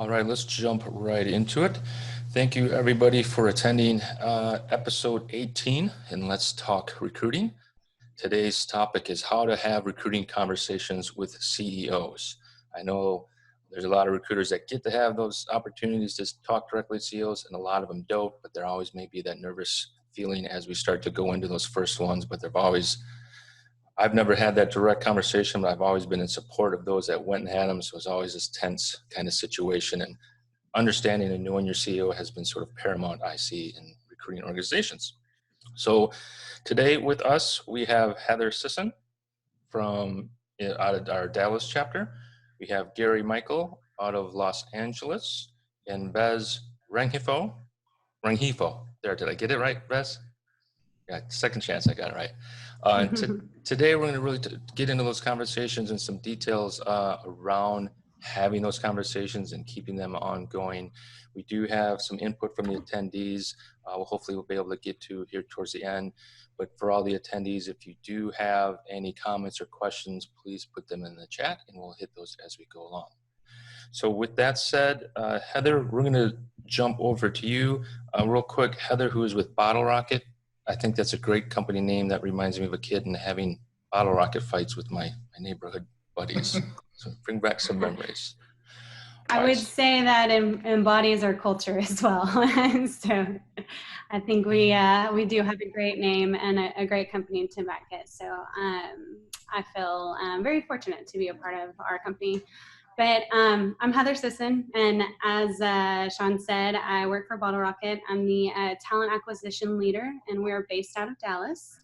All right, let's jump right into it. Thank you, everybody, for attending episode 18 in Let's Talk Recruiting. Today's topic is how to have recruiting conversations with CEOs. I know there's a lot of recruiters that get to have those opportunities to talk directly to CEOs, and a lot of them don't, but there always may be that nervous feeling as we start to go into those first ones, but I've never had that direct conversation, but I've always been in support of those that went and had them. So it's always this tense kind of situation, and understanding and knowing your CEO has been sort of paramount, I see, in recruiting organizations. So today with us, we have Heather Sisson from out of our Dallas chapter. We have Gary Michael out of Los Angeles, and Bez Rengifo. There, did I get it right, Bez? Yeah, second chance I got it right. Today we're going to really get into those conversations and some details around having those conversations and keeping them ongoing. We do have some input from the attendees. Hopefully we'll be able to get to here towards the end. But for all the attendees, if you do have any comments or questions, please put them in the chat and we'll hit those as we go along. So with that said, Heather, we're going to jump over to you real quick. Heather, who is with Bottle Rocket. I think that's a great company name that reminds me of a kid and having bottle rocket fights with my neighborhood buddies. So bring back some memories. I would say that embodies our culture as well. So I think we do have a great name and a great company to back it. So I feel very fortunate to be a part of our company. But I'm Heather Sisson, and as Sean said, I work for Bottle Rocket. I'm the talent acquisition leader, and we're based out of Dallas.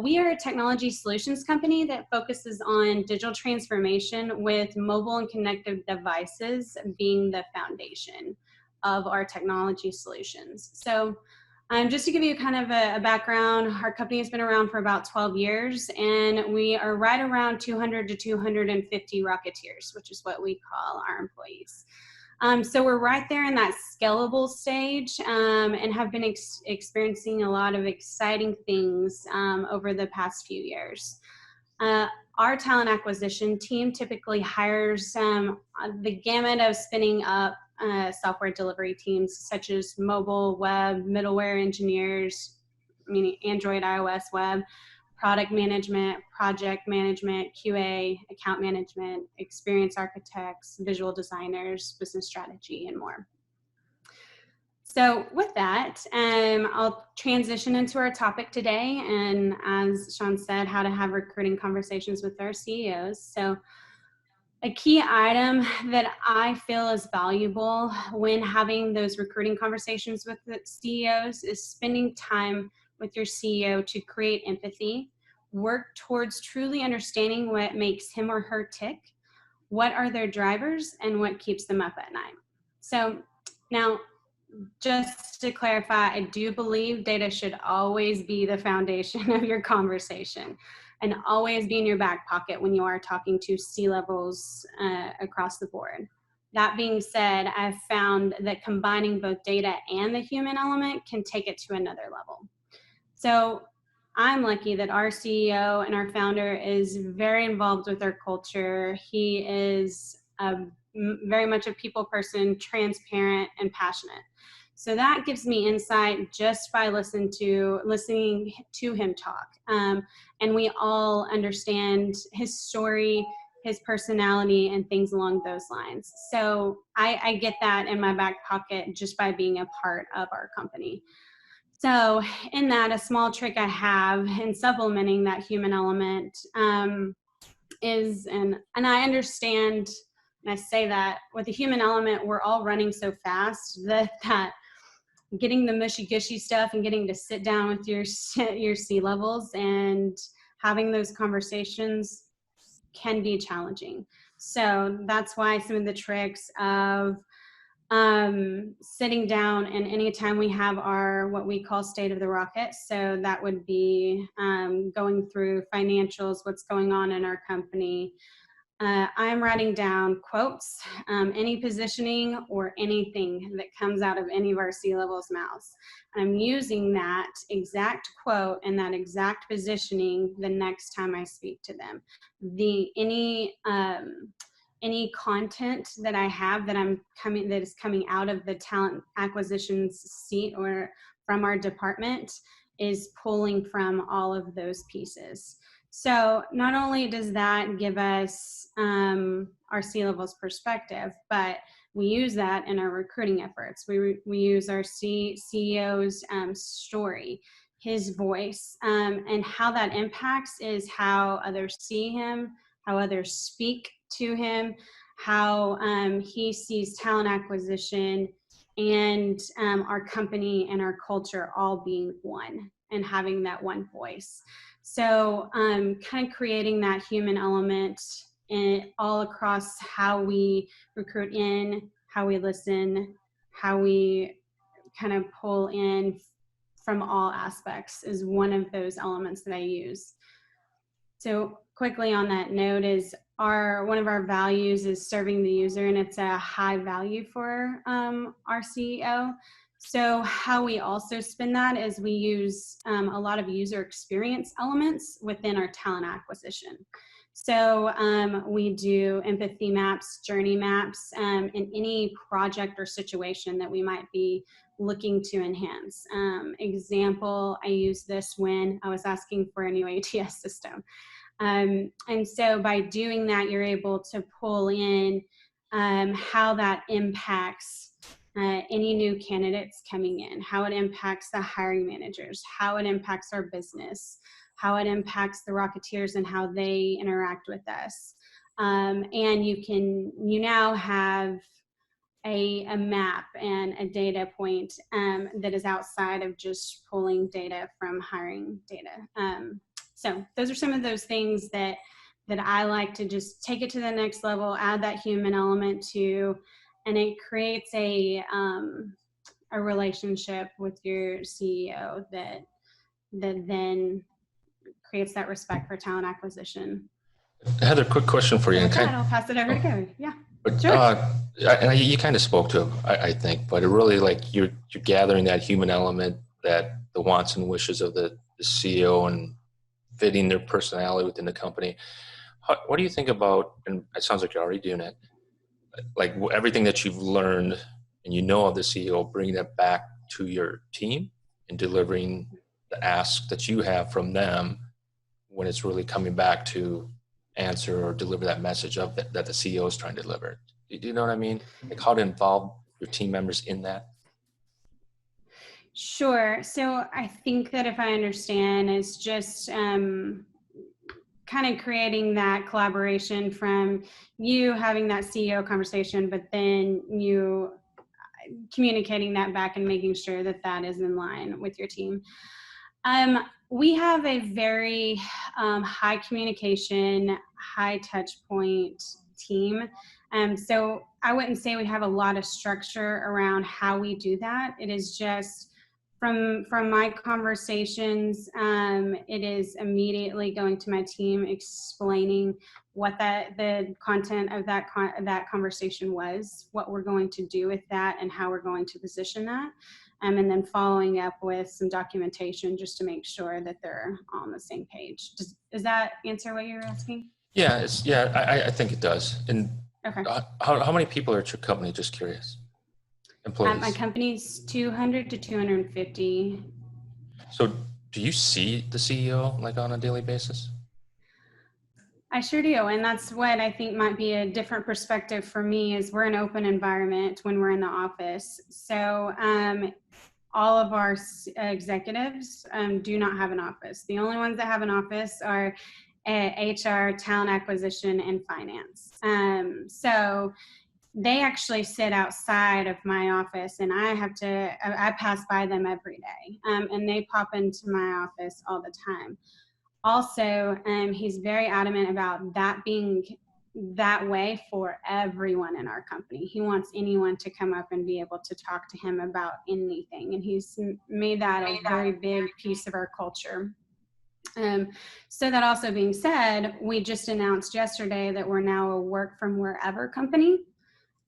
We are a technology solutions company that focuses on digital transformation, with mobile and connected devices being the foundation of our technology solutions. So just to give you kind of a background, our company has been around for about 12 years, and we are right around 200 to 250 Rocketeers, which is what we call our employees. So we're right there in that scalable stage, and have been experiencing a lot of exciting things over the past few years. Our talent acquisition team typically hires the gamut of spinning up software delivery teams, such as mobile, web, middleware engineers, meaning Android, iOS, web, product management, project management, QA, account management, experience architects, visual designers, business strategy, and more. So with that, I'll transition into our topic today. And as Sean said, how to have recruiting conversations with our CEOs. So a key item that I feel is valuable when having those recruiting conversations with the CEOs is spending time with your CEO to create empathy, work towards truly understanding what makes him or her tick, what are their drivers, and what keeps them up at night. So now, just to clarify, I do believe data should always be the foundation of your conversation and always be in your back pocket when you are talking to C-levels across the board. That being said, I've found that combining both data and the human element can take it to another level. So I'm lucky that our CEO and our founder is very involved with our culture. He is very much a people person, transparent, and passionate. So that gives me insight just by listening to him talk. And we all understand his story, his personality, and things along those lines. So I get that in my back pocket just by being a part of our company. So in that, a small trick I have in supplementing that human element is, and I understand, and I say that with the human element, we're all running so fast that getting the mushy-gushy stuff and getting to sit down with your C-levels and having those conversations can be challenging. So that's why some of the tricks of sitting down, and anytime we have our what we call state of the rocket, so that would be going through financials, what's going on in our company. I'm writing down quotes, any positioning or anything that comes out of any of our C-levels' mouths. I'm using that exact quote and that exact positioning the next time I speak to them. any content that I have that is coming out of the talent acquisitions seat or from our department is pulling from all of those pieces. So not only does that give us our C-levels perspective, but we use that in our recruiting efforts. We use our CEO's story, his voice, and how that impacts is how others see him, how others speak to him, how he sees talent acquisition and our company and our culture all being one and having that one voice. So kind of creating that human element all across how we recruit in, how we listen, how we kind of pull in from all aspects is one of those elements that I use. So quickly on that note is one of our values is serving the user, and it's a high value for our CEO. So how we also spin that is we use a lot of user experience elements within our talent acquisition. So we do empathy maps, journey maps, in any project or situation that we might be looking to enhance. Example, I used this when I was asking for a new ATS system. And so by doing that, you're able to pull in how that impacts any new candidates coming in, how it impacts the hiring managers, how it impacts our business, how it impacts the Rocketeers and how they interact with us. And you now have a map and a data point that is outside of just pulling data from hiring data. So those are some of those things that I like to just take it to the next level, add that human element to, and it creates a relationship with your CEO that then creates that respect for talent acquisition. Heather, quick question for you. So with that, I'll pass it over to Gary. Yeah. But, sure. You kind of spoke to it, I think, but it really like you're gathering that human element, that the wants and wishes of the CEO and fitting their personality within the company. What do you think about, and it sounds like you're already doing it, like everything that you've learned and you know of the CEO, bringing that back to your team and delivering the ask that you have from them when it's really coming back to answer or deliver that message of that the CEO is trying to deliver. Do you know what I mean? Like how to involve your team members in that? Sure. So I think that if I understand, it's just kind of creating that collaboration from you having that CEO conversation, but then you communicating that back and making sure that that is in line with your team. We have a very high communication, high touch point team. So I wouldn't say we have a lot of structure around how we do that. It is just from my conversations, it is immediately going to my team, explaining what the content of that conversation was, what we're going to do with that, and how we're going to position that. And then following up with some documentation just to make sure that they're on the same page. Does that answer what you're asking? Yeah, I think it does. And okay. How many people are at your company? Just curious. Employees. My company's 200 to 250. So do you see the CEO like on a daily basis? I sure do. And that's what I think might be a different perspective for me is we're an open environment when we're in the office. So all of our executives do not have an office. The only ones that have an office are HR, talent acquisition, and finance. So they actually sit outside of my office, and I pass by them every day, and they pop into my office all the time. Also, he's very adamant about that being that way for everyone in our company. He wants anyone to come up and be able to talk to him about anything, and he's made that a very big piece of our culture. So that also being said, we just announced yesterday that we're now a work from wherever company.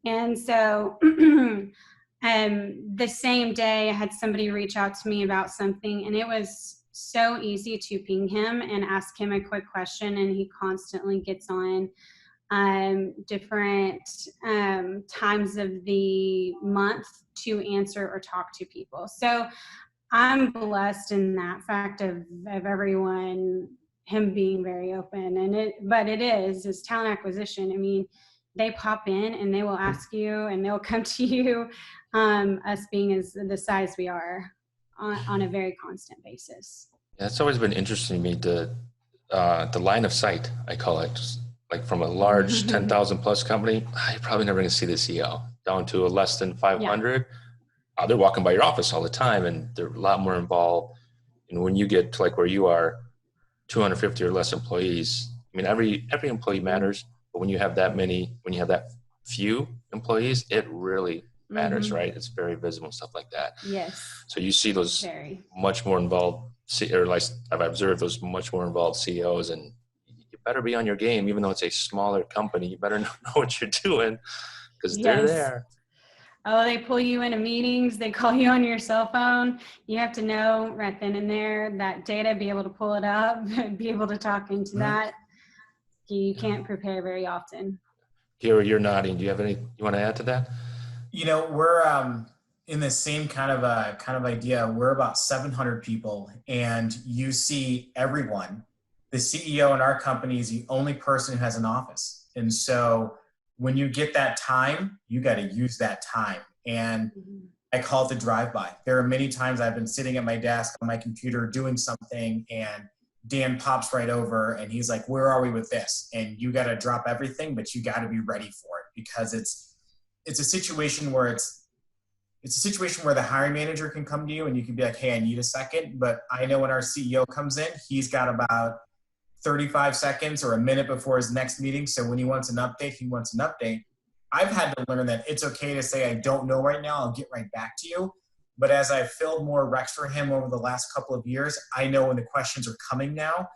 And so the same day I had somebody reach out to me about something, and it was so easy to ping him and ask him a quick question, and he constantly gets on different times of the month to answer or talk to people. So I'm blessed in that fact of everyone, him being very open, but it's talent acquisition. I mean, they pop in and they will ask you and they'll come to you, us being as the size we are on a very constant basis. Yeah, it's always been interesting to me, the line of sight, I call it. Just like from a large 10,000 plus company, you're probably never going to see the CEO, down to a less than 500. Yeah. They're walking by your office all the time and they're a lot more involved. And when you get to like where you are, 250 or less employees, I mean, every employee matters, but when you have that few employees, it really matters, right? It's very visible and stuff like that. Yes. So you see those much more involved, or like I've observed those much more involved CEOs, and you better be on your game, even though it's a smaller company. You better know what you're doing because they're there. Oh, they pull you into meetings. They call you on your cell phone. You have to know right then and there that data, be able to pull it up, be able to talk into that. You can't prepare very often. Gary, you're nodding. Do you have you want to add to that? You know, we're in the same kind of idea. We're about 700 people, and you see everyone. The CEO in our company is the only person who has an office, and so when you get that time, you got to use that time. And I call it the drive-by. There are many times I've been sitting at my desk on my computer doing something, and Dan pops right over and he's like, "Where are we with this?" And you got to drop everything, but you got to be ready for it, because it's a situation where the hiring manager can come to you and you can be like, "Hey, I need a second." But I know when our CEO comes in, he's got about 35 seconds or a minute before his next meeting. So when he wants an update, he wants an update. I've had to learn that it's okay to say, "I don't know right now. I'll get right back to you." But as I've filled more recs for him over the last couple of years, I know when the questions are coming now.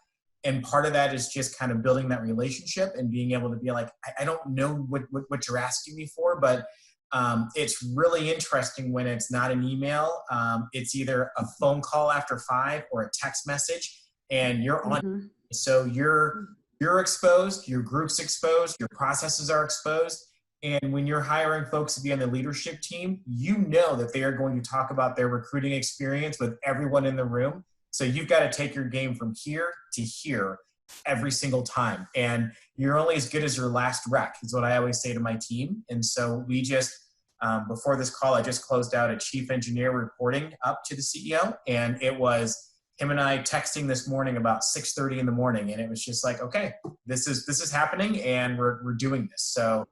And part of that is just kind of building that relationship and being able to be like, I don't know what you're asking me for, but it's really interesting when it's not an email. It's either a phone call after 5 or a text message, and you're on. So you're exposed, your group's exposed, your processes are exposed. And when you're hiring folks to be on the leadership team, you know that they are going to talk about their recruiting experience with everyone in the room. So you've got to take your game from here to here every single time. And you're only as good as your last rec, is what I always say to my team. And so we just, before this call, I just closed out a chief engineer reporting up to the CEO. And it was him and I texting this morning about 6:30 in the morning. And it was just like, okay, this is happening and we're doing this. So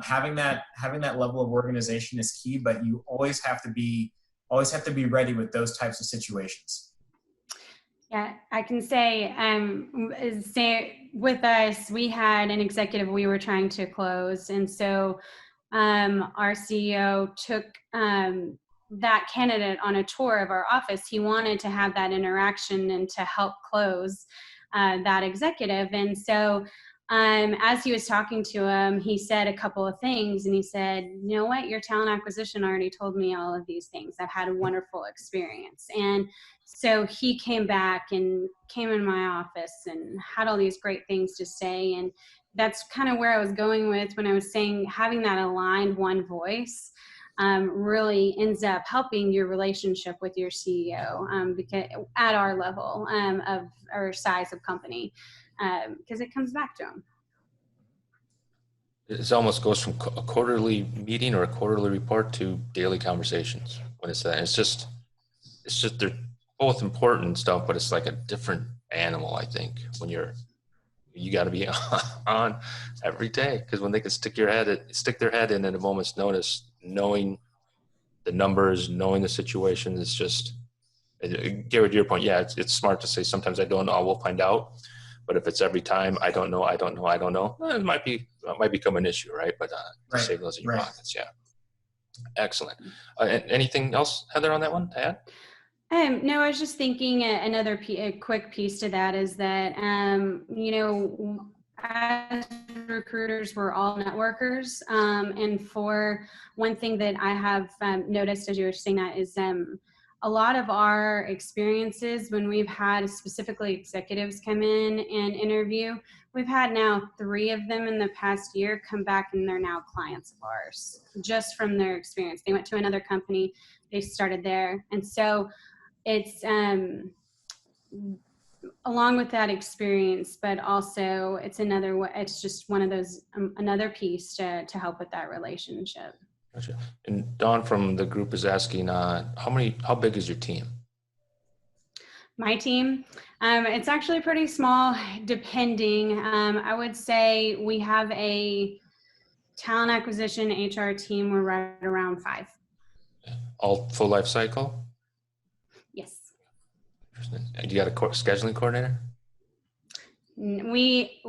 having that level of organization is key, but you always have to be ready with those types of situations. Yeah, I can say with us, we had an executive we were trying to close. And so our CEO took that candidate on a tour of our office. He wanted to have that interaction and to help close that executive. And so as he was talking to him, he said a couple of things, and he said, "You know what, your talent acquisition already told me all of these things. I've had a wonderful experience." And so he came back and came in my office and had all these great things to say. And that's kind of where I was going with when I was saying having that aligned one voice really ends up helping your relationship with your CEO because at our level of our size of company. Because it comes back to them. It almost goes from a quarterly meeting or a quarterly report to daily conversations. When it's that, it's just they're both important stuff, but it's like a different animal. I think when you got to be on every day, because when they can stick their head in at a moment's notice, knowing the numbers, knowing the situation, it's just. Gary, to your point, yeah, it's smart to say sometimes I don't know, we'll find out. But if it's every time, I don't know, well, it might become an issue, right? But to save those in your pockets, yeah. Excellent. Anything else, Heather, on that one to add? No, I was just thinking another a quick piece to that is that, as recruiters, we're all networkers. And for one thing that I have noticed as you were saying that is a lot of our experiences when we've had specifically executives come in and interview, we've had now 3 of them in the past year come back and they're now clients of ours just from their experience. They went to another company, they started there. And so it's along with that experience, but also it's it's just one of those, another piece to help with that relationship. Gotcha. And Dawn from the group is asking, how big is your team? My team, it's actually pretty small, depending. I would say we have a talent acquisition HR team. We're right around 5. All full life cycle? Yes. And you got a scheduling coordinator? We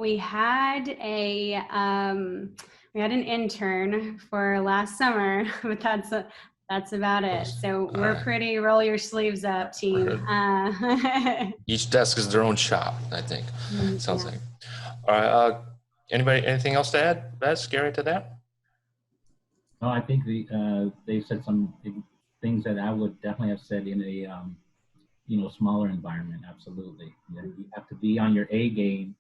had an intern for last summer, but that's about it. So we're pretty roll your sleeves up team. Each desk is their own shop, I think. Sounds like. All right. Anything else to add, Beth, Gary, to that? No, I think they said some things that I would definitely have said in a smaller environment. Absolutely. You have to be on your A game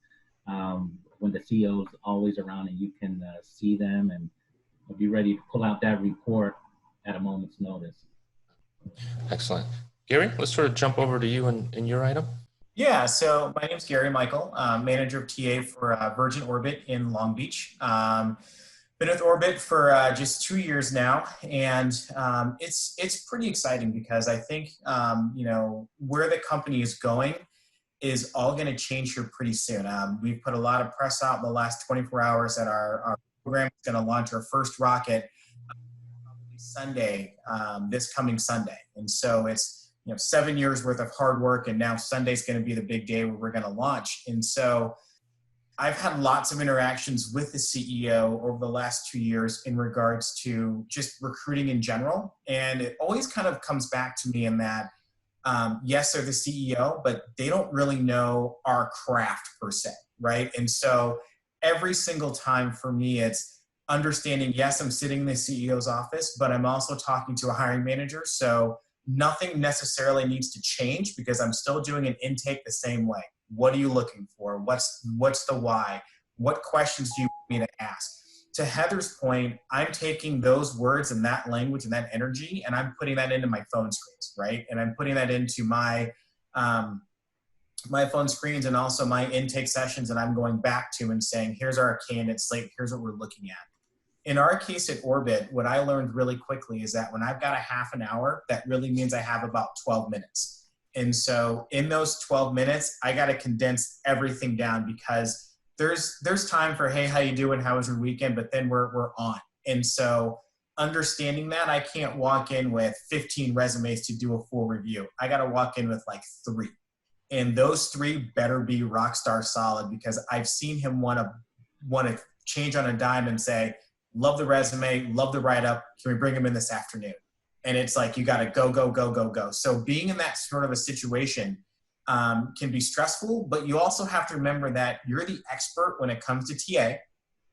when the CEO is always around and you can see them and be ready to pull out that report at a moment's notice. Excellent. Gary, let's sort of jump over to you and your item. Yeah, so my name's Gary Michael, manager of TA for Virgin Orbit in Long Beach. Been with Orbit for just 2 years now, and it's pretty exciting because I think where the company is going is all going to change here pretty soon. We've put a lot of press out in the last 24 hours that our program is going to launch our first rocket probably Sunday, this coming Sunday, and so it's 7 years worth of hard work, and now Sunday's going to be the big day where we're going to launch. And so I've had lots of interactions with the CEO over the last 2 years in regards to just recruiting in general. And it always kind of comes back to me in that, yes, they're the CEO, but they don't really know our craft per se, right? And so every single time for me, it's understanding, yes, I'm sitting in the CEO's office, but I'm also talking to a hiring manager. So nothing necessarily needs to change because I'm still doing an intake the same way. What are you looking for? What's the why? What questions do you want me to ask? To Heather's point, I'm taking those words and that language and that energy, and I'm putting that into my phone screens, right? And I'm putting that into my my phone screens and also my intake sessions, and I'm going back to and saying, here's our candidate slate, here's what we're looking at. In our case at Orbit, what I learned really quickly is that when I've got a half an hour, that really means I have about 12 minutes. And so in those 12 minutes, I got to condense everything down because there's time for, hey, how you doing? How was your weekend? But then we're on. And so understanding that, I can't walk in with 15 resumes to do a full review. I got to walk in with like 3. And those 3 better be rock star solid because I've seen him want to change on a dime and say, love the resume, love the write-up. Can we bring him in this afternoon? And it's like, you got to go, go, go, go, go. So being in that sort of a situation can be stressful, but you also have to remember that you're the expert when it comes to TA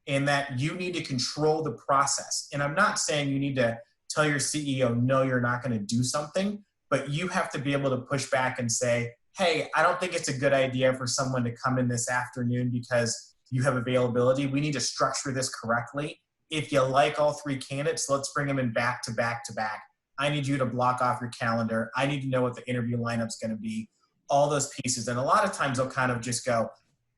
and that you need to control the process. And I'm not saying you need to tell your CEO, no, you're not going to do something, but you have to be able to push back and say, hey, I don't think it's a good idea for someone to come in this afternoon because you have availability. We need to structure this correctly. If you like all 3 candidates, let's bring them in back to back to back. I need you to block off your calendar. I need to know what the interview lineup's going to be, all those pieces. And a lot of times they'll kind of just go,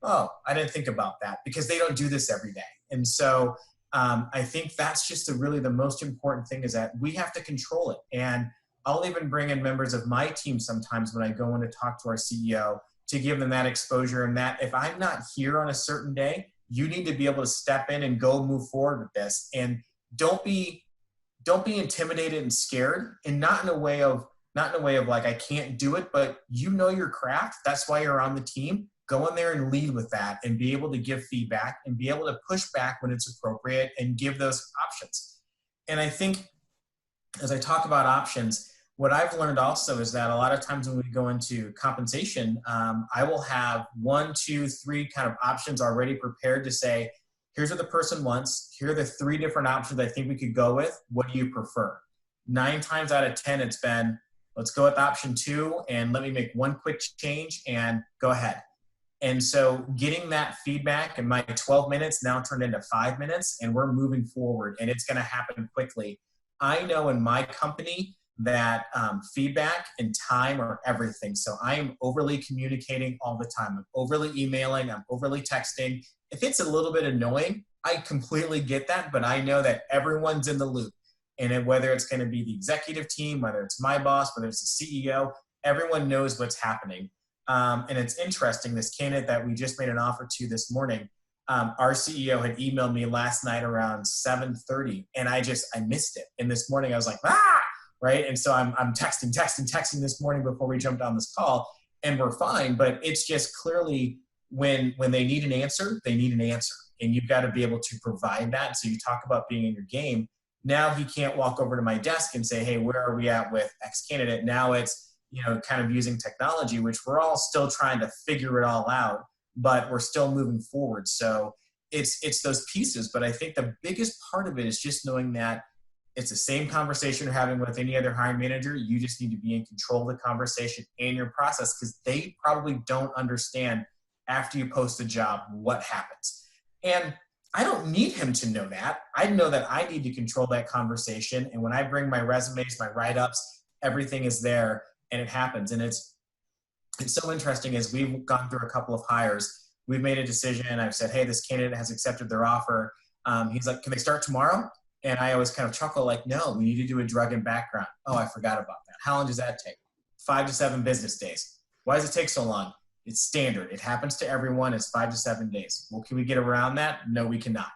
oh, I didn't think about that because they don't do this every day. And so I think that's just really the most important thing is that we have to control it. And I'll even bring in members of my team sometimes when I go in to talk to our CEO to give them that exposure and that if I'm not here on a certain day, you need to be able to step in and go move forward with this. And don't be intimidated and scared, and not in a way of like, I can't do it, but you know your craft. That's why you're on the team. Go in there and lead with that and be able to give feedback and be able to push back when it's appropriate and give those options. And I think as I talk about options, what I've learned also is that a lot of times when we go into compensation, I will have 1, 2, 3 kind of options already prepared to say, here's what the person wants. Here are the 3 different options I think we could go with. What do you prefer? 9 times out of 10, it's been, let's go with option 2 and let me make one quick change and go ahead. And so getting that feedback in my 12 minutes now turned into 5 minutes, and we're moving forward, and it's going to happen quickly. I know in my company that feedback and time are everything. So I am overly communicating all the time. I'm overly emailing. I'm overly texting. If it's a little bit annoying, I completely get that, but I know that everyone's in the loop. And whether it's going to be the executive team, whether it's my boss, whether it's the CEO, everyone knows what's happening. And it's interesting, this candidate that we just made an offer to this morning, our CEO had emailed me last night around 7:30, and I missed it. And this morning I was like, right? And so I'm texting this morning before we jumped on this call, and we're fine. But it's just clearly when they need an answer, they need an answer. And you've got to be able to provide that. So you talk about being in your game. Now he can't walk over to my desk and say, hey, where are we at with X candidate? Now it's, kind of using technology, which we're all still trying to figure it all out, but we're still moving forward. So it's those pieces. But I think the biggest part of it is just knowing that it's the same conversation you're having with any other hiring manager. You just need to be in control of the conversation and your process, because they probably don't understand after you post a job what happens. And I don't need him to know that. I know that I need to control that conversation. And when I bring my resumes, my write-ups, everything is there and it happens. And it's so interesting as we've gone through a couple of hires. We've made a decision. I've said, hey, this candidate has accepted their offer. He's like, can they start tomorrow? And I always kind of chuckle like, no, we need to do a drug and background. Oh, I forgot about that. How long does that take? 5 to 7 business days. Why does it take so long? It's standard. It happens to everyone. It's 5 to 7 days. Well, can we get around that? No, we cannot.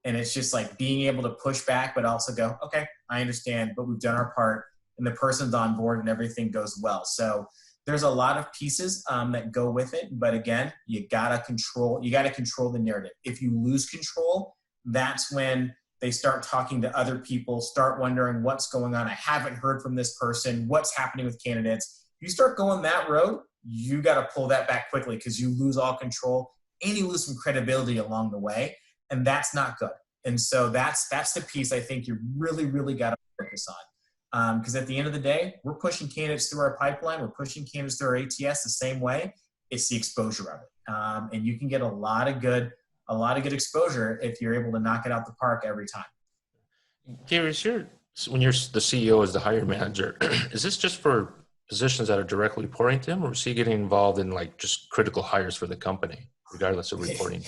And it's just like being able to push back, but also go, okay, I understand, but we've done our part and the person's on board and everything goes well. So there's a lot of pieces that go with it. But again, you gotta control the narrative. If you lose control, that's when they start talking to other people, start wondering what's going on. I haven't heard from this person. What's happening with candidates? You start going that road, you got to pull that back quickly, because you lose all control and you lose some credibility along the way. And that's not good. And so that's the piece I think you really, really got to focus on. Because at the end of the day, we're pushing candidates through our pipeline. We're pushing candidates through our ATS the same way. It's the exposure of it. And you can get a lot of good exposure if you're able to knock it out the park every time. Gary, when you're the CEO as the hiring manager, is this just for positions that are directly reporting to him, or is he getting involved in like just critical hires for the company, regardless of reporting?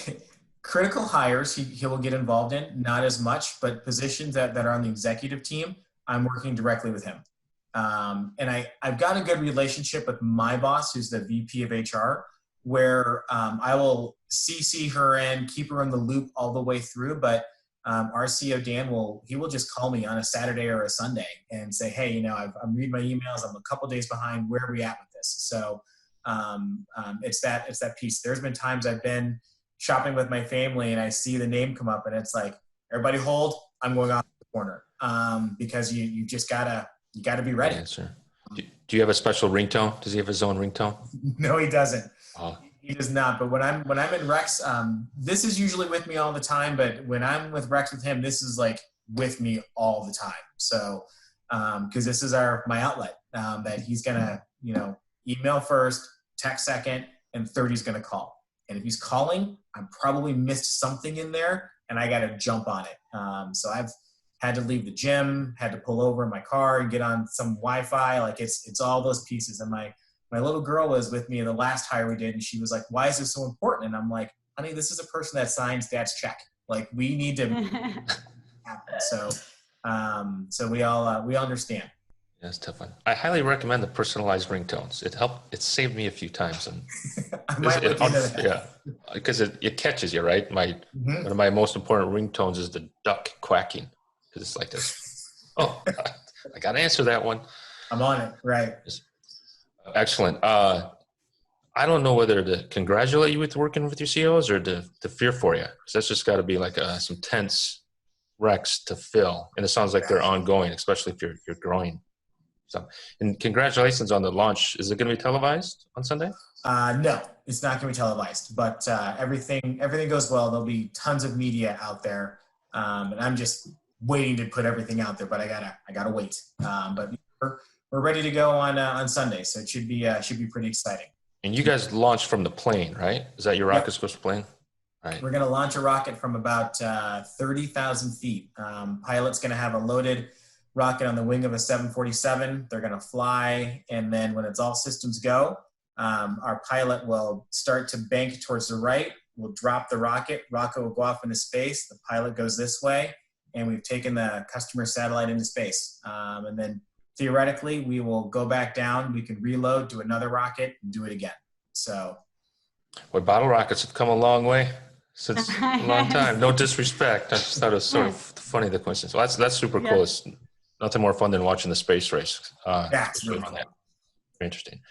Critical hires, he will get involved in, not as much, but positions that are on the executive team, I'm working directly with him. And I've got a good relationship with my boss, who's the VP of HR, where I will CC her in, keep her in the loop all the way through. But our CEO, Dan, will just call me on a Saturday or a Sunday and say, hey, I'm reading my emails. I'm a couple days behind. Where are we at with this? So it's that piece. There's been times I've been shopping with my family and I see the name come up and it's like, everybody hold, I'm going off the corner. Because you just gotta be ready. Yeah, sure. Do you have a special ringtone? Does he have his own ringtone? No, he doesn't. Oh. He does not. But when I'm in Rex, this is usually with me all the time. But when I'm with Rex with him, this is like with me all the time. So because this is my outlet that he's gonna email first, text second, and third he's gonna call. And if he's calling, I probably missed something in there, and I got to jump on it. So I've had to leave the gym, had to pull over in my car and get on some Wi-Fi. Like it's all those pieces. And my little girl was with me in the last hire we did, and she was like, why is this so important? And I'm like, honey, this is a person that signs dad's check. Like we need to happen. So we all understand. Yeah, it's a tough one. I highly recommend the personalized ringtones. It saved me a few times. And I might look into that. Yeah, because it catches you, right? One of my most important ringtones is the duck quacking, because it's like this. Oh, I got to answer that one. I'm on it, right? Excellent. I don't know whether to congratulate you with working with your CEOs or to fear for you, because that's just got to be like some tense recs to fill, and it sounds like they're ongoing, especially if you're growing. So, and congratulations on the launch. Is it going to be televised on Sunday? No, it's not going to be televised, but everything goes well. There'll be tons of media out there, and I'm just waiting to put everything out there. But I gotta wait. But we're ready to go on Sunday. So it should be pretty exciting. And you guys launched from the plane, right? Is that your rocket Yep. supposed to plane? Right. We're going to launch a rocket from about 30,000 feet. Pilot's going to have a loaded rocket on the wing of a 747. They're going to fly, and then when it's all systems go, our pilot will start to bank towards the right. We'll drop the rocket. Rocket will go off into space. The pilot goes this way, and we've taken the customer satellite into space. And then theoretically, we will go back down. We can reload, do another rocket, and do it again. So, Well, bottle rockets have come a long way since a long time. No disrespect. I just thought it was sort of funny, the coincidence. Well, that's super cool. It's nothing more fun than watching the space race. yeah, it's really fun. Very interesting.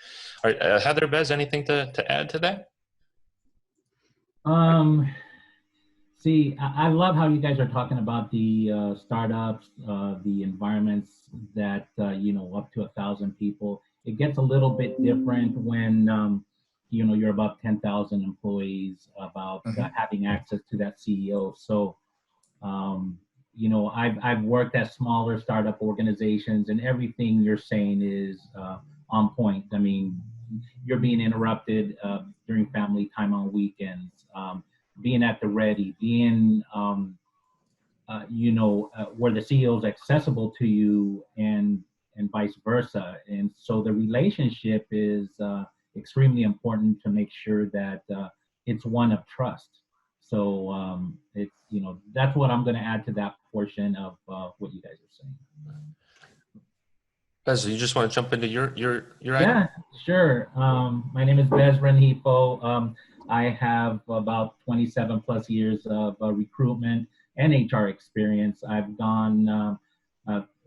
All right, Heather, Bez, anything to add to that? See, I love how you guys are talking about the startups, the environments that, up to 1,000 people. It gets a little bit different when, you're about 10,000 employees, about having access to that CEO. So, I've worked at smaller startup organizations, and everything you're saying is on point. I mean, you're being interrupted during family time on weekends, being at the ready, being, where the CEO is accessible to you, and vice versa. And so the relationship is extremely important to make sure that it's one of trust. So it's, that's what I'm going to add to that portion of what you guys are saying. Bez, you just want to jump into your Yeah, item? sure. My name is Bez Rengifo. I have about 27 plus years of recruitment and HR experience. I've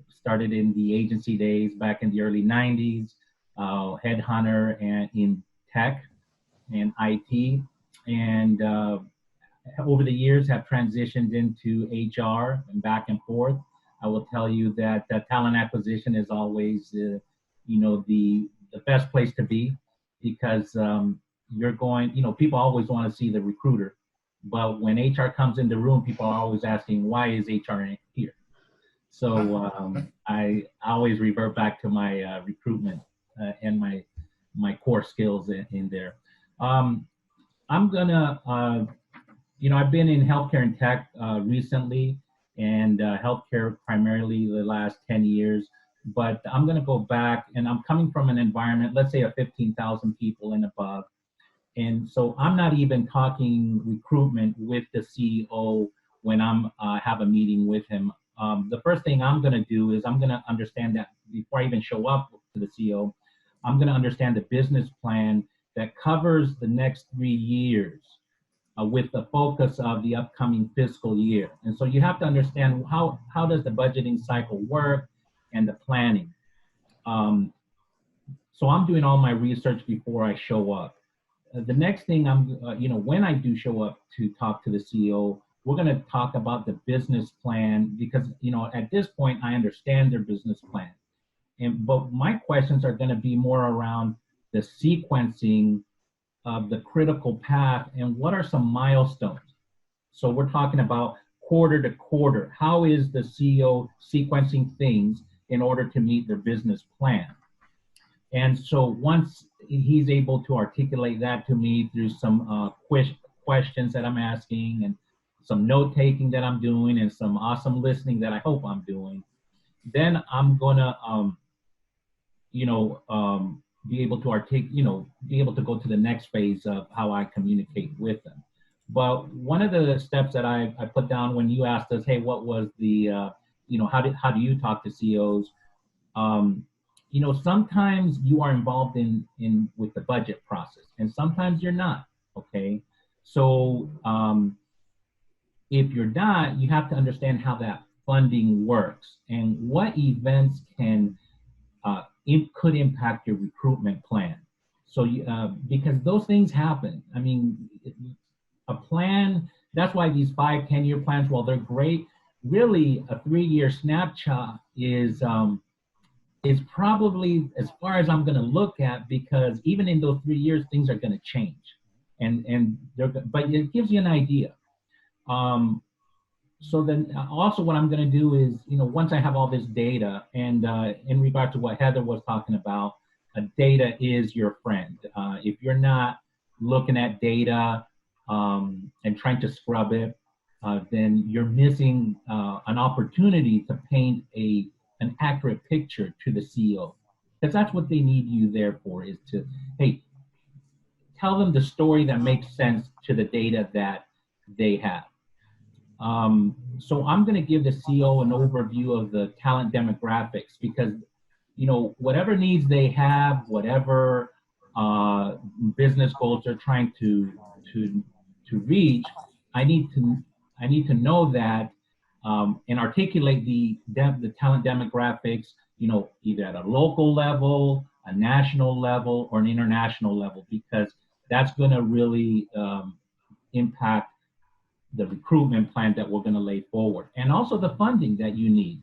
started in the agency days back in the early 90s, headhunter and in tech and IT, and over the years have transitioned into HR and back and forth. I will tell you that talent acquisition is always, the best place to be, because you're going, people always want to see the recruiter, but when HR comes in the room, people are always asking, why is HR here? So I always revert back to my recruitment and my core skills in there. I'm gonna, I've been in healthcare and tech recently, and healthcare primarily the last 10 years, but I'm gonna go back, and I'm coming from an environment, let's say, of 15,000 people and above. And so I'm not even talking recruitment with the CEO when I'm have a meeting with him. The first thing I'm going to do is I'm going to understand that before I even show up to the CEO, I'm going to understand the business plan that covers the next 3 years with the focus of the upcoming fiscal year. And so you have to understand how does the budgeting cycle work and the planning. So I'm doing all my research before I show up. The next thing when I do show up to talk to the CEO, we're going to talk about the business plan, because, at this point, I understand their business plan. But my questions are going to be more around the sequencing of the critical path and what are some milestones. So we're talking about quarter to quarter. How is the CEO sequencing things in order to meet their business plan? And so once he's able to articulate that to me through some questions that I'm asking, and some note taking that I'm doing, and some awesome listening that I hope I'm doing, then I'm gonna, be able to be able to go to the next phase of how I communicate with them. But one of the steps that I put down when you asked us, hey, what was the, how do you talk to CEOs? Sometimes you are involved in with the budget process, and sometimes you're not. Okay, so if you're not, you have to understand how that funding works and what events could impact your recruitment plan. So because those things happen. I mean, a plan. That's why these 5-10-year plans, while they're great, really a 3-year snapshot is probably as far as I'm going to look at, because even in those 3 years, things are going to change, but it gives you an idea. So then also what I'm going to do is, once I have all this data, and in regard to what Heather was talking about, data is your friend. If you're not looking at data and trying to scrub it, then you're missing an opportunity to paint an accurate picture to the CEO. Because that's what they need you there for, is to, hey, tell them the story that makes sense to the data that they have. So I'm going to give the CEO an overview of the talent demographics, because whatever needs they have, whatever business goals they're trying to reach, I need to know that and articulate the talent demographics, either at a local level, a national level, or an international level, because that's going to really impact the recruitment plan that we're going to lay forward, and also the funding that you need.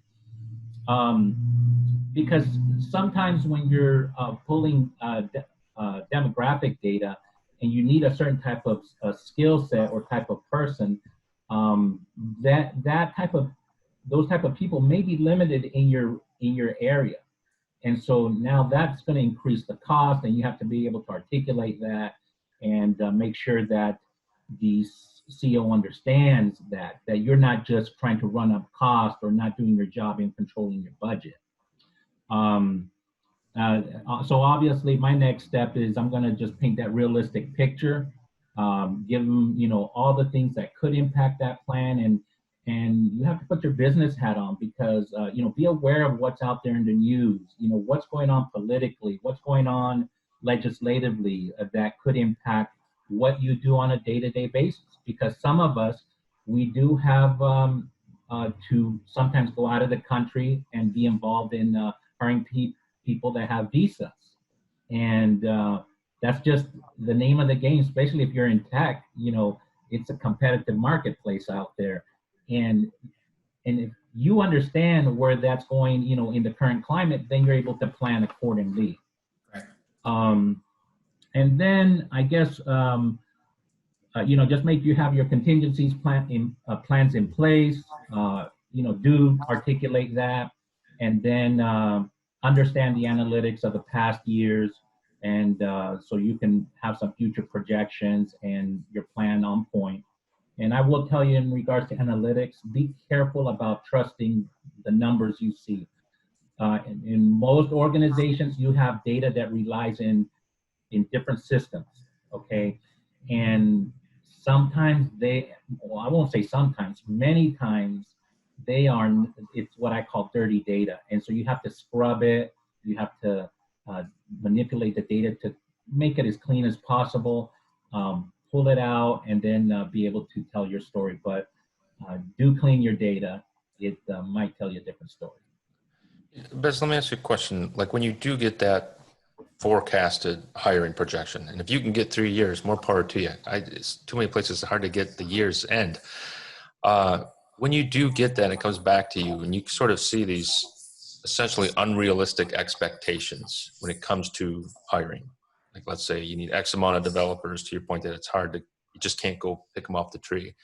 Because sometimes when you're pulling demographic data and you need a certain type of skill set or type of person, those type of people may be limited in your area. And so now that's going to increase the cost, and you have to be able to articulate that and make sure that the CEO understands that you're not just trying to run up cost or not doing your job in controlling your budget. So obviously my next step is I'm going to just paint that realistic picture, give them, all the things that could impact that plan, and you have to put your business hat on, because, be aware of what's out there in the news, what's going on politically, what's going on legislatively that could impact what you do on a day-to-day basis. Because some of us, we do have to sometimes go out of the country and be involved in hiring people that have visas. And that's just the name of the game, especially if you're in tech. It's a competitive marketplace out there. And if you understand where that's going, in the current climate, then you're able to plan accordingly. Right. And then I guess, just make you have your contingencies plans in place, do articulate that, and then understand the analytics of the past years, and so you can have some future projections and your plan on point. And I will tell you, in regards to analytics, be careful about trusting the numbers you see. In most organizations, you have data that relies in different systems, okay? And sometimes I won't say sometimes, many times it's what I call dirty data. And so you have to scrub it, you have to manipulate the data to make it as clean as possible, pull it out, and then be able to tell your story. But do clean your data. It might tell you a different story. Bez, let me ask you a question. Like, when you do get that forecasted hiring projection, and if you can get 3 years, more power to you. It's too many places, it's hard to get the year's end. When you do get that, it comes back to you, and you sort of see these essentially unrealistic expectations when it comes to hiring. Like, let's say you need X amount of developers, to your point that it's hard to, you just can't go pick them off the tree.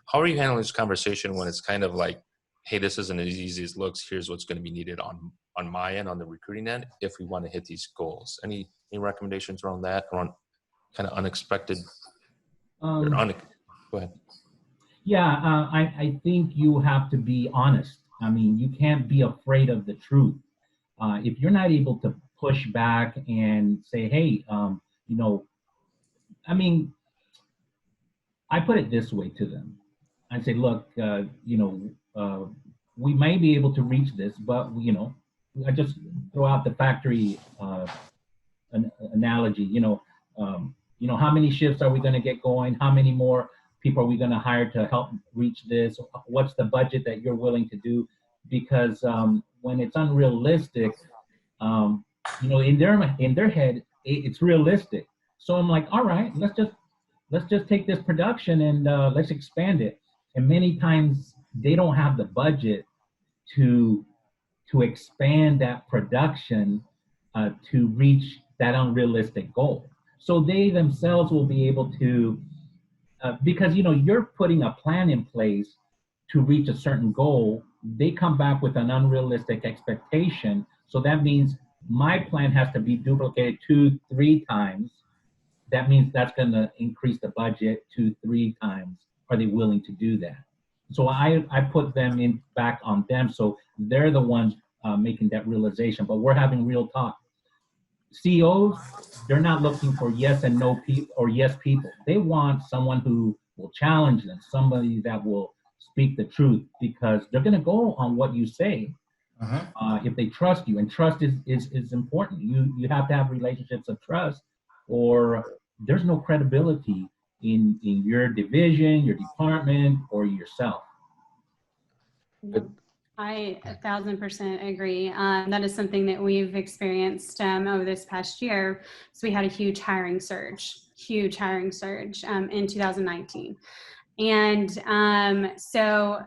How are you handling this conversation when it's kind of like, hey, this isn't as easy as it looks, here's what's going to be needed on my end, on the recruiting end, if we want to hit these goals? Any recommendations around that, around kind of unexpected? Go ahead. Yeah, I think you have to be honest. I mean, you can't be afraid of the truth. If you're not able to push back and say, hey, I mean, I put it this way to them. I say, look, we may be able to reach this, but I just throw out the factory analogy. How many shifts are we going to get going? How many more people are we going to hire to help reach this? What's the budget that you're willing to do? Because when it's unrealistic, in their head, it's realistic. So I'm like, all right, let's just take this production and let's expand it. And many times they don't have the budget to expand that production to reach that unrealistic goal. So they themselves will be able to, because you're putting a plan in place to reach a certain goal, they come back with an unrealistic expectation. So that means my plan has to be duplicated 2-3 times. That means that's going to increase the budget 2-3 times. Are they willing to do that? So I put them in back on them. So they're the ones making that realization. But we're having real talk. CEOs, they're not looking for yes and no people or yes people. They want someone who will challenge them, somebody that will speak the truth, because they're going to go on what you say. If they trust you, and trust is important. You have to have relationships of trust, or there's no credibility in your division, your department, or yourself. I 1,000% agree. That is something that we've experienced over this past year. So we had a huge hiring surge in 2019. And so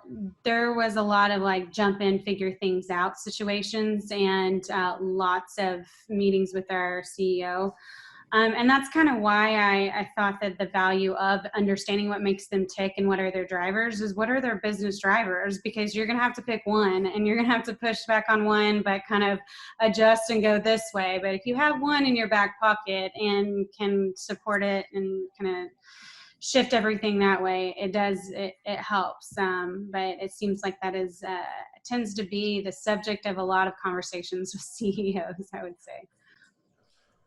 there was a lot of like jump in, figure things out situations, and lots of meetings with our CEO. And that's kind of why I thought that the value of understanding what makes them tick and what are their drivers is what are their business drivers, because you're going to have to pick one and you're going to have to push back on one, but kind of adjust and go this way. But if you have one in your back pocket and can support it and kind of shift everything that way, it helps. But it seems like that is tends to be the subject of a lot of conversations with CEOs, I would say.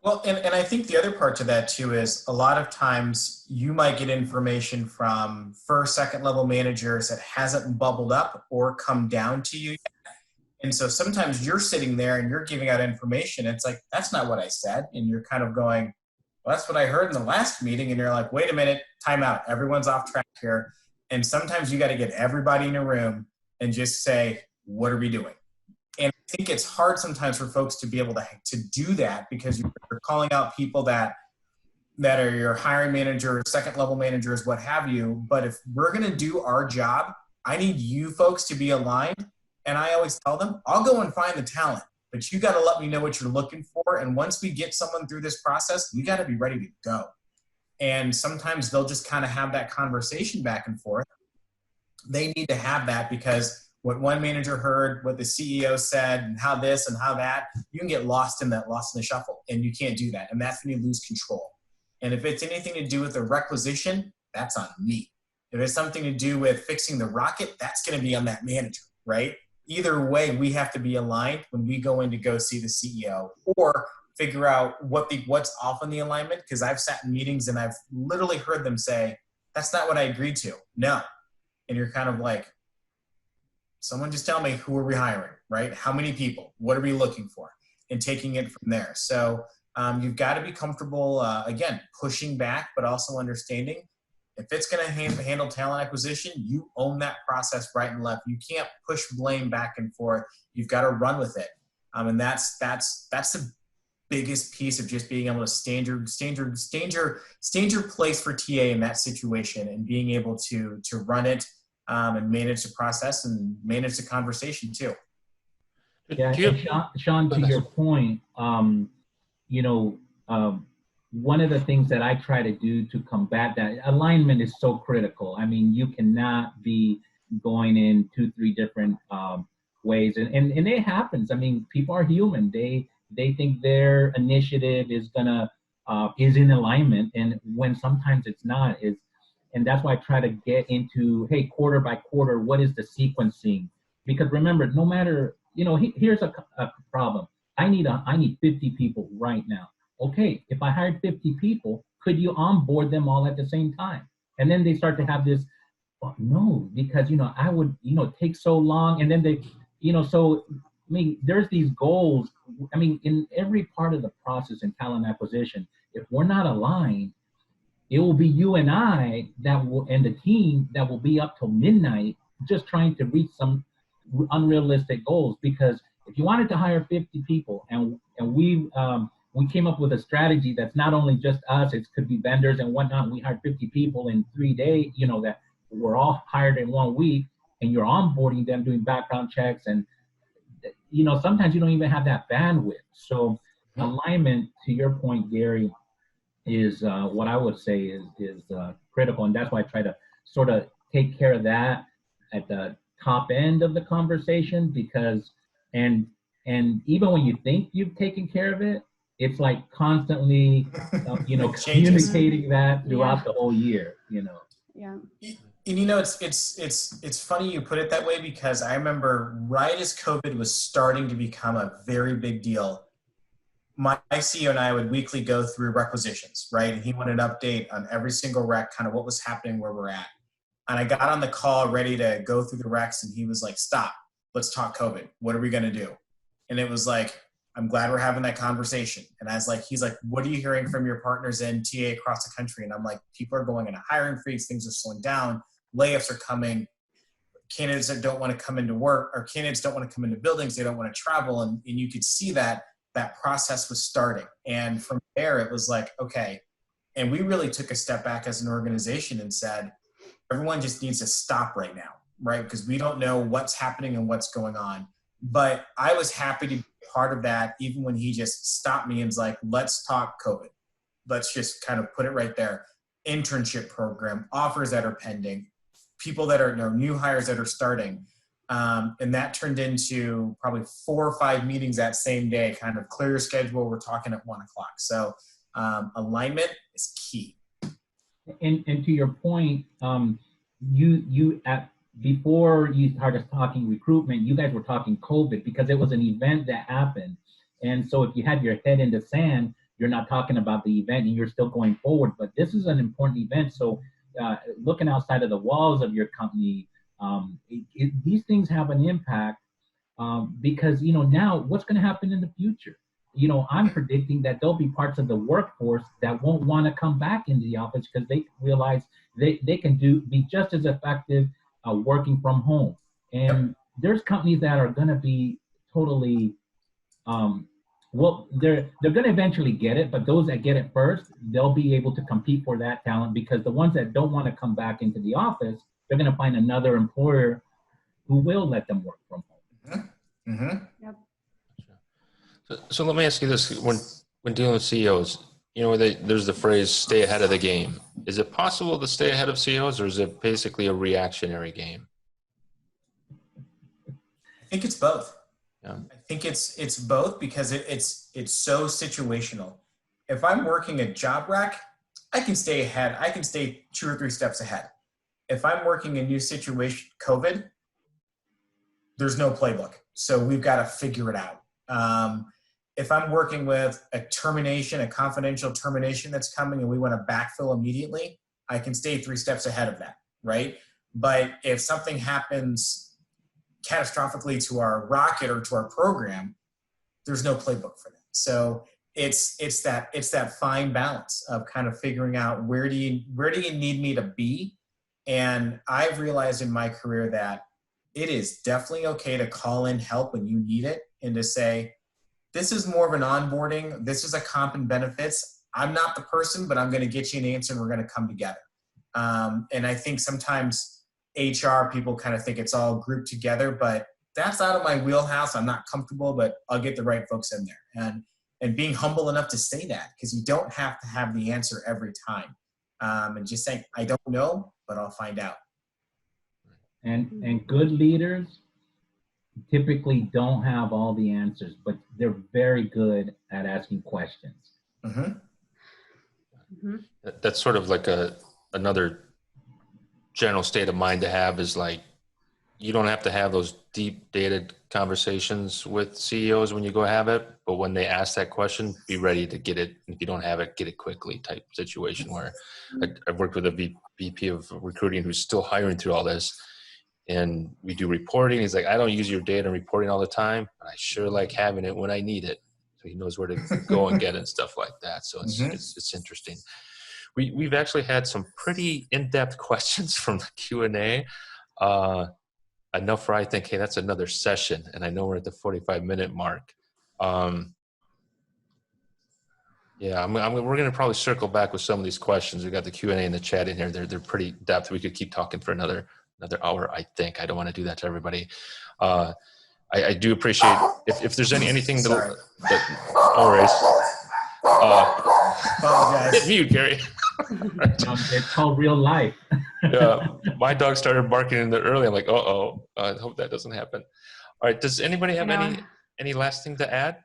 Well, and I think the other part to that too is a lot of times you might get information from first, second level managers that hasn't bubbled up or come down to you yet. And so sometimes you're sitting there and you're giving out information. It's like, that's not what I said. And you're kind of going, well, that's what I heard in the last meeting. And you're like, wait a minute, time out. Everyone's off track here. And sometimes you got to get everybody in a room and just say, what are we doing? And I think it's hard sometimes for folks to be able to do that, because you're calling out people that are your hiring managers, second level managers, what have you. But if we're going to do our job, I need you folks to be aligned. And I always tell them, I'll go and find the talent, but you got to let me know what you're looking for. And once we get someone through this process, you got to be ready to go. And sometimes they'll just kind of have that conversation back and forth. They need to have that, because what one manager heard, what the CEO said, and how this and how that, you can get lost in the shuffle, and you can't do that. And that's when you lose control. And if it's anything to do with the requisition, that's on me. If it's something to do with fixing the rocket, that's going to be on that manager, right? Either way, we have to be aligned when we go in to go see the CEO, or figure out what's off on the alignment. Because I've sat in meetings and I've literally heard them say, that's not what I agreed to. No. And you're kind of like, someone just tell me, who are we hiring, right? How many people? What are we looking for? And taking it from there. So you've got to be comfortable, again, pushing back, but also understanding if it's going to handle talent acquisition, you own that process right and left. You can't push blame back and forth. You've got to run with it. And that's the biggest piece of just being able to stand your place for TA in that situation, and being able to run it. And manage the process and manage the conversation too. Yeah, Sean, to your point, one of the things that I try to do to combat that, alignment is so critical. I mean, you cannot be going in 2-3 different ways, and it happens. I mean, people are human. They think their initiative is in alignment, and when sometimes it's not. And that's why I try to get into, hey, quarter by quarter, what is the sequencing? Because remember, no matter, here's a problem. I need 50 people right now. Okay, if I hired 50 people, could you onboard them all at the same time? And then they start to have this, no, because, I would, take so long. And then they, so, I mean, there's these goals. I mean, in every part of the process in talent acquisition, if we're not aligned, it will be you and I and the team that will be up till midnight just trying to reach some unrealistic goals. Because if you wanted to hire 50 people and we came up with a strategy that's not only just us, it could be vendors and whatnot. We hired 50 people in 3 days, that were all hired in 1 week, and you're onboarding them, doing background checks. And, sometimes you don't even have that bandwidth. So alignment, to your point, Gary, is what I would say is critical, and that's why I try to sort of take care of that. at the top end of the conversation, because and even when you think you've taken care of it, it's like constantly communicating that throughout the whole year. Yeah. It's funny you put it that way, because I remember right as COVID was starting to become a very big deal, my CEO and I would weekly go through requisitions, right? And he wanted an update on every single rec, kind of what was happening, where we're at. And I got on the call ready to go through the recs, and he was like, stop, let's talk COVID. What are we going to do? And it was like, I'm glad we're having that conversation. And I was like, he's like, what are you hearing from your partners in TA across the country? And I'm like, people are going in a hiring freeze, things are slowing down, layoffs are coming, candidates that don't want to come into work, or candidates don't want to come into buildings, they don't want to travel. And you could see that process was starting. And from there, it was like, okay. And we really took a step back as an organization and said, everyone just needs to stop right now, right? Because we don't know what's happening and what's going on. But I was happy to be part of that, even when he just stopped me and was like, let's talk COVID. Let's just kind of put it right there. Internship program, offers that are pending, people that are new hires that are starting. And that turned into probably 4 or 5 meetings that same day, kind of clear your schedule. We're talking at 1 o'clock. So alignment is key. And to your point, before you started talking recruitment, you guys were talking COVID because it was an event that happened. And so if you had your head in the sand, you're not talking about the event and you're still going forward. But this is an important event. So looking outside of the walls of your company, these things have an impact because, now what's going to happen in the future? I'm predicting that there'll be parts of the workforce that won't want to come back into the office because they realize they can be just as effective working from home. And there's companies that are going to be totally, they're going to eventually get it, but those that get it first, they'll be able to compete for that talent, because the ones that don't want to come back into the office, they're going to find another employer who will let them work from home. Mm-hmm. Yep. So let me ask you this: when dealing with CEOs, there's the phrase "stay ahead of the game." Is it possible to stay ahead of CEOs, or is it basically a reactionary game? I think it's both. Yeah. I think it's both, because it's so situational. If I'm working a job rack, I can stay ahead. I can stay 2 or 3 steps ahead. If I'm working a new situation, COVID, there's no playbook. So we've got to figure it out. If I'm working with a confidential termination that's coming and we want to backfill immediately, I can stay 3 steps ahead of that, right? But if something happens catastrophically to our rocket or to our program, there's no playbook for that. So it's that fine balance of kind of figuring out where do you need me to be. And I've realized in my career that it is definitely okay to call in help when you need it, and to say, this is more of an onboarding. This is a comp and benefits. I'm not the person, but I'm going to get you an answer and we're going to come together. And I think sometimes HR people kind of think it's all grouped together, but that's out of my wheelhouse. I'm not comfortable, but I'll get the right folks in there. And being humble enough to say that, because you don't have to have the answer every time. And just saying, I don't know, but I'll find out. And good leaders typically don't have all the answers, but they're very good at asking questions. Mm-hmm. Mm-hmm. That's sort of like another general state of mind to have, is like, you don't have to have those deep dated conversations with CEOs when you go have it, but when they ask that question, be ready to get it. If you don't have it, get it quickly type situation. Where I've worked with a VP of recruiting who's still hiring through all this, and we do reporting. He's like, I don't use your data and reporting all the time, but I sure like having it when I need it. So he knows where to go and get it and stuff like that. So it's interesting. We've actually had some pretty in-depth questions from the Q&A. Enough where I think, hey, that's another session. And I know we're at the 45-minute mark. Yeah, we're going to probably circle back with some of these questions. We got the Q&A in the chat in here. They're pretty depth. We could keep talking for another hour, I think. I don't want to do that to everybody. I do appreciate if there's anything that no worries. Apologize. Hit mute, Gary. It's called real life. Yeah, my dog started barking in there early. I'm like, uh-oh, I hope that doesn't happen. All right, does anybody have any last thing to add?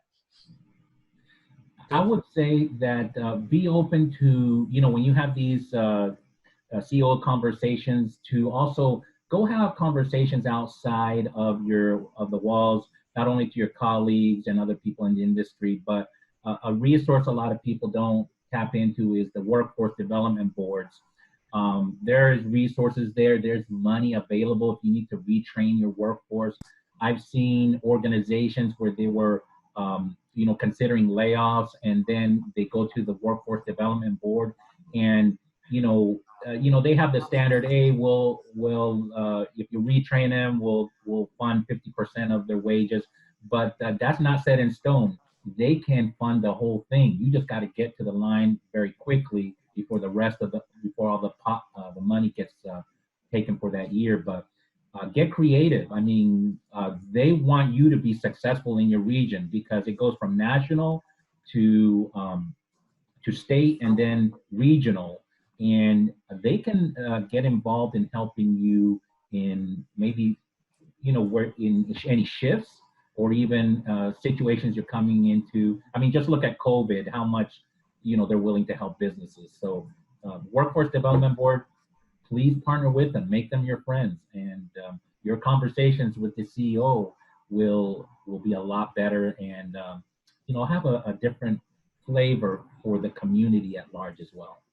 I would say that be open to, when you have these CEO conversations, to also go have conversations outside of the walls, not only to your colleagues and other people in the industry, but a resource a lot of people don't tap into is the workforce development boards. There's resources there. There's money available if you need to retrain your workforce. I've seen organizations where they were, considering layoffs, and then they go to the workforce development board, and they have the standard. Hey, we'll if you retrain them, we'll fund 50% of their wages, but that's not set in stone. They can fund the whole thing. You just got to get to the line very quickly before all the money gets taken for that year. But get creative. I mean, they want you to be successful in your region, because it goes from national to state and then regional, and they can get involved in helping you in maybe where in any shifts, or even situations you're coming into. I mean, just look at COVID, how much they're willing to help businesses. So workforce development board, please partner with them, make them your friends, and your conversations with the CEO will be a lot better, and have a different flavor for the community at large as well.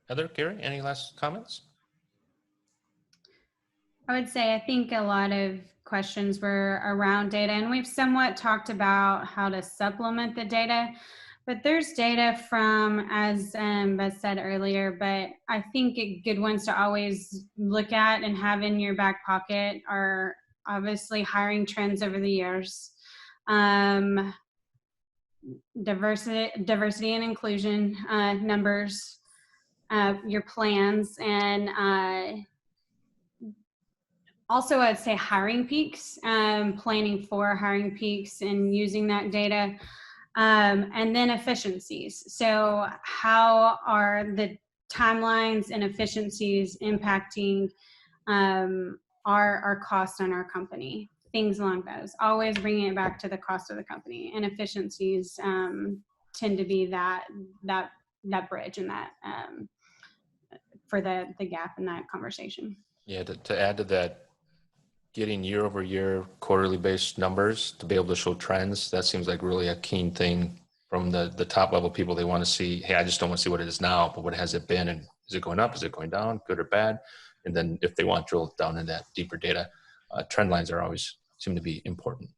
Heather, Gary, any last comments? I would say I think a lot of questions were around data, and we've somewhat talked about how to supplement the data, but there's data from, as Beth said earlier, but I think good ones to always look at and have in your back pocket are obviously hiring trends over the years, diversity and inclusion numbers, your plans, and also I'd say hiring peaks, planning for hiring peaks and using that data, and then efficiencies. So how are the timelines and efficiencies impacting our cost on our company? Things along those. Always bringing it back to the cost of the company, and efficiencies tend to be that bridge and that for the gap in that conversation. Yeah, to add to that, getting year over year quarterly based numbers to be able to show trends, that seems like really a keen thing from the top level people. They want to see, hey, I just don't want to see what it is now, but what has it been, and is it going up, is it going down, good or bad? And then if they want to drill down in that deeper data, trend lines are always seem to be important.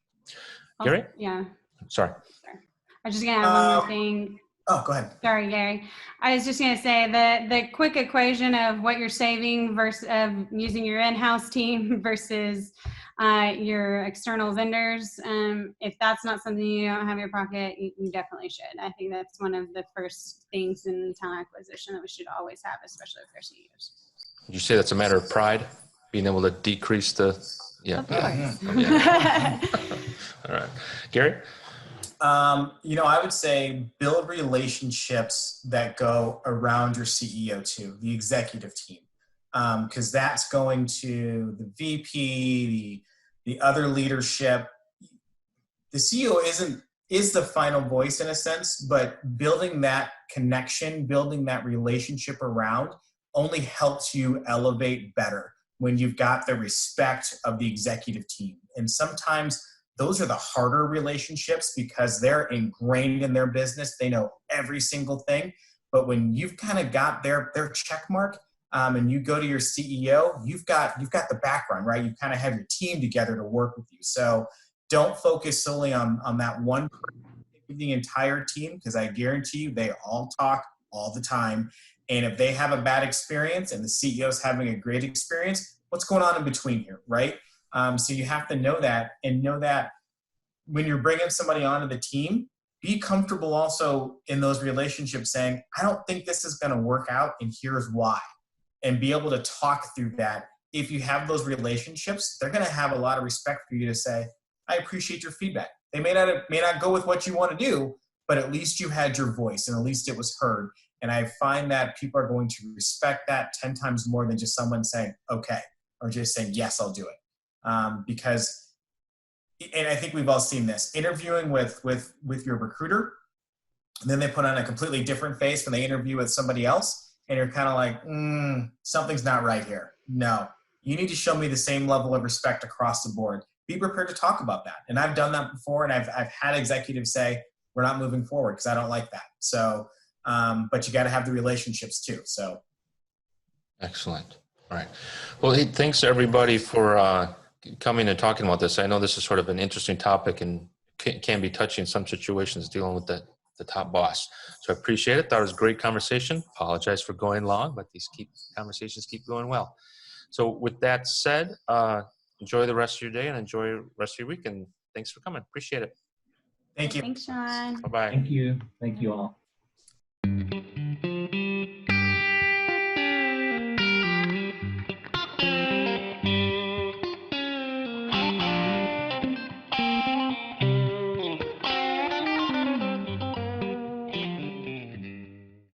Gary? Yeah. Sorry. I was just gonna add one more thing. Oh, go ahead. Sorry, Gary. I was just going to say the quick equation of what you're saving versus using your in-house team versus your external vendors. If that's not something you don't have in your pocket, you definitely should. I think that's one of the first things in talent acquisition that we should always have, especially with our CEOs. Would you say that's a matter of pride, being able to decrease the, yeah. Of course. Yeah. All right. Gary? I would say build relationships that go around your CEO too, the executive team, because that's going to the VP, the other leadership. The CEO is the final voice in a sense, but building that connection, building that relationship around only helps you elevate better when you've got the respect of the executive team. And sometimes those are the harder relationships because they're ingrained in their business. They know every single thing. But when you've kind of got their check mark, and you go to your CEO, you've got the background, right? You kind of have your team together to work with you. So don't focus solely on that one person, the entire team, because I guarantee you they all talk all the time. And if they have a bad experience and the CEO's having a great experience, what's going on in between here, right? So you have to know that, and know that when you're bringing somebody onto the team, be comfortable also in those relationships saying, I don't think this is going to work out, and here's why. And be able to talk through that. If you have those relationships, they're going to have a lot of respect for you to say, I appreciate your feedback. They may not go with what you want to do, but at least you had your voice and at least it was heard. And I find that people are going to respect that 10 times more than just someone saying, okay, or just saying, yes, I'll do it. Because, and I think we've all seen this, interviewing with your recruiter, and then they put on a completely different face when they interview with somebody else. And you're kind of like, something's not right here. No, you need to show me the same level of respect across the board. Be prepared to talk about that. And I've done that before, and I've had executives say, we're not moving forward because I don't like that. So, but you got to have the relationships too. So. Excellent. All right. Well, hey, thanks everybody for coming and talking about this. I know this is sort of an interesting topic and can be touchy in some situations dealing with the top boss. So I appreciate it. Thought it was a great conversation. Apologize for going long, but these conversations keep going well. So with that said, enjoy the rest of your day and enjoy the rest of your week. And thanks for coming. Appreciate it. Thank you. Thanks, Sean. Bye-bye. Thank you. Thank you all.